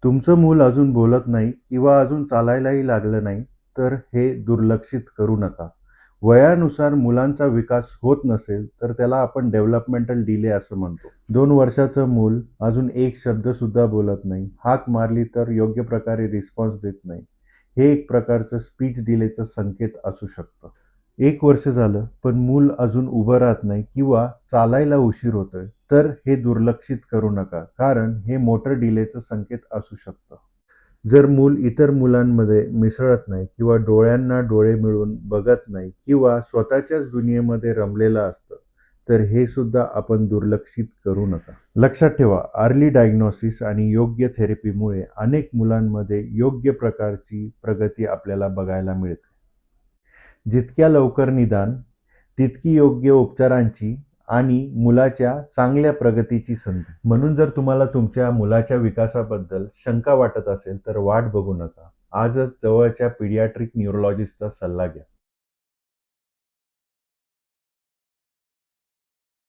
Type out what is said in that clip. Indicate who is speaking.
Speaker 1: तुमचं मूल अजून बोलत नाही किंवा अजून चालायलाही लागलं नाही, तर हे दुर्लक्षित करू नका. वयानुसार मुलांचा विकास होत नसेल, तर त्याला आपण डेव्हलपमेंटल डिले असं म्हणतो. 2 वर्षाचं मूल अजून एक शब्दसुद्धा बोलत नाही, हाक मारली तर योग्य प्रकारे रिस्पॉन्स देत नाही. हे एक प्रकारचं स्पीच डिलेचं संकेत असू शकतं. 1 वर्ष झालं, पण मूल अजून उभं राहत नाही किंवा चालायला उशीर होतोय, तर हे दुर्लक्षित करू नका, कारण हे मोटर डिलेचं संकेत असू शकतं. जर मूल इतर मुलांमध्ये मिसळत नाही किंवा डोळ्यांना डोळे मिळवून बघत नाही किंवा स्वतःच्याच दुनियेमध्ये रमलेलं असतं, तर हे सुद्धा आपण दुर्लक्षित करू नका. लक्षात ठेवा, अर्ली डायग्नोसिस आणि योग्य थेरपीमुळे अनेक मुलांमध्ये योग्य प्रकारची प्रगती आपल्याला बघायला मिळते. जितक्या लवकर निदान, तितकी योग्य उपचारांची आणि मुलाच्या चांगल्या प्रगतीची संधी. म्हणून जर तुम्हाला तुमच्या मुलाच्या विकासाबद्दल शंका वाटत असेल, तर वाट बघू नका. आजच जवळच्या पीडियाट्रिक न्यूरोलॉजिस्टचा सल्ला घ्या.